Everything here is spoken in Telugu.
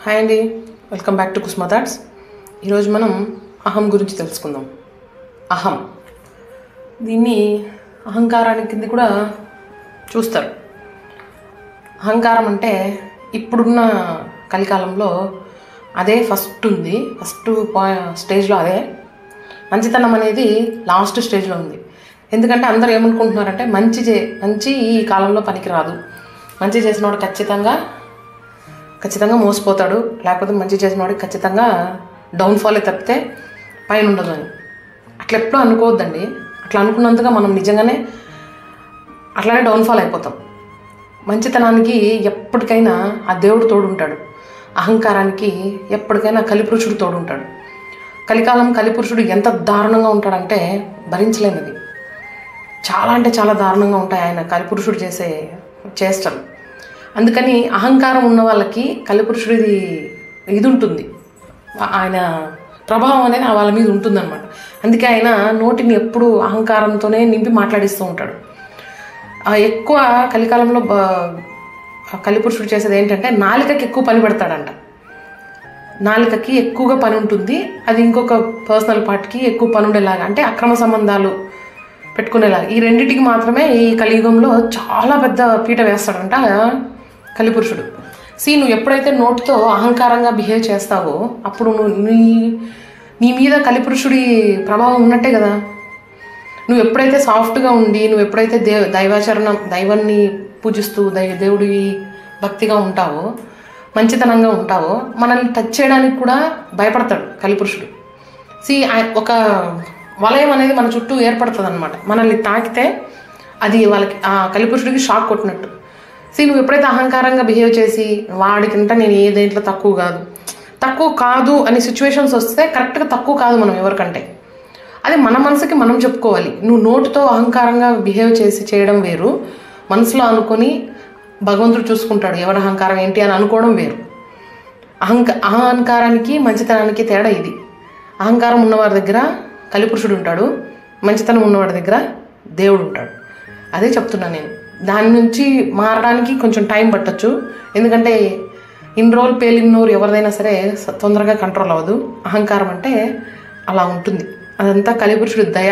హాయ్ అండి, వెల్కమ్ బ్యాక్ టు కుస్మా థాట్స్. ఈరోజు మనం అహం గురించి తెలుసుకుందాం. అహం, దీన్ని అహంకారానికి కింద కూడా చూస్తారు. అహంకారం అంటే ఇప్పుడున్న కలికాలంలో అదే ఫస్ట్ ఉంది, ఫస్ట్ స్టేజ్లో అదే. మంచితనం అనేది లాస్ట్ స్టేజ్లో ఉంది. ఎందుకంటే అందరూ ఏమనుకుంటున్నారంటే మంచి ఈ కాలంలో పనికిరాదు, మంచి చేసినవాడు ఖచ్చితంగా మోసపోతాడు, లేకపోతే మంచి చేసినవాడికి ఖచ్చితంగా డౌన్ఫాలే తప్పితే పైన ఉండదు అని. అట్లా ఎప్పుడూ అనుకోవద్దండి. అట్లా అనుకున్నంతగా మనం నిజంగానే అట్లానే డౌన్ఫాల్ అయిపోతాం. మంచితనానికి ఎప్పటికైనా ఆ దేవుడు తోడుంటాడు, అహంకారానికి ఎప్పటికైనా కలిపురుషుడు తోడుంటాడు. కలికాలం కలిపురుషుడు ఎంత దారుణంగా ఉంటాడంటే భరించలేనిది. చాలా అంటే చాలా దారుణంగా ఉంటాయి ఆయన కలిపురుషుడు చేసే చేష్టలు. అందుకని అహంకారం ఉన్న వాళ్ళకి కలిపురుషుడిది ఇది ఉంటుంది, ఆయన ప్రభావం అనేది వాళ్ళ మీద ఉంటుందన్నమాట. అందుకే ఆయన నోటిని ఎప్పుడు అహంకారంతోనే నింపి మాట్లాడిస్తూ ఉంటాడు. ఎక్కువ కలికాలంలో కలిపురుషుడు చేసేది ఏంటంటే నాలికకి ఎక్కువ పని పెడతాడంట. నాలికకి ఎక్కువగా పని ఉంటుంది, అది ఇంకొక పర్సనల్ పార్ట్కి ఎక్కువ పని ఉండేలాగా, అంటే అక్రమ సంబంధాలు పెట్టుకునేలాగా. ఈ రెండింటికి మాత్రమే ఈ కలియుగంలో చాలా పెద్ద పీట వేస్తాడంట కలిపురుషుడు. నువ్వు ఎప్పుడైతే నోటితో అహంకారంగా బిహేవ్ చేస్తావో అప్పుడు నీ మీద కలిపురుషుడి ప్రభావం ఉన్నట్టే కదా. నువ్వు ఎప్పుడైతే సాఫ్ట్గా ఉండి, నువ్వు ఎప్పుడైతే దైవాన్ని పూజిస్తూ దేవుడి భక్తిగా ఉంటావో, మంచితనంగా ఉంటావో, మనల్ని టచ్ చేయడానికి కూడా భయపడతాడు కలిపురుషుడు. ఒక వలయం అనేది మన చుట్టూ ఏర్పడుతుంది అనమాట. మనల్ని తాకితే అది వాళ్ళకి ఆ కలిపురుషుడికి షాక్ కొట్టినట్టు. నువ్వు ఎప్పుడైతే అహంకారంగా బిహేవ్ చేసి వాడికింట నేను ఏ దేంట్లో తక్కువ కాదు అనే సిచ్యువేషన్స్ వస్తే కరెక్ట్గా తక్కువ కాదు మనం ఎవరికంటే, అది మన మనసుకి మనం చెప్పుకోవాలి. నువ్వు నోటితో అహంకారంగా బిహేవ్ చేయడం వేరు, మనసులో అనుకొని భగవంతుడు చూసుకుంటాడు ఎవరి అహంకారం ఏంటి అని అనుకోవడం వేరు. అహంకారానికి మంచితనానికి తేడా ఇది. అహంకారం ఉన్నవారి దగ్గర కలిపురుషుడు ఉంటాడు, మంచితనం ఉన్నవాడి దగ్గర దేవుడు ఉంటాడు. అదే చెప్తున్నా నేను. దాని నుంచి మారడానికి కొంచెం టైం పట్టచ్చు, ఎందుకంటే ఇన్ని రోజులు పేలిన్నోరు ఎవరిదైనా సరే తొందరగా కంట్రోల్ అవ్వదు. అహంకారం అంటే అలా ఉంటుంది, అదంతా కలిపురుషుడి దయ.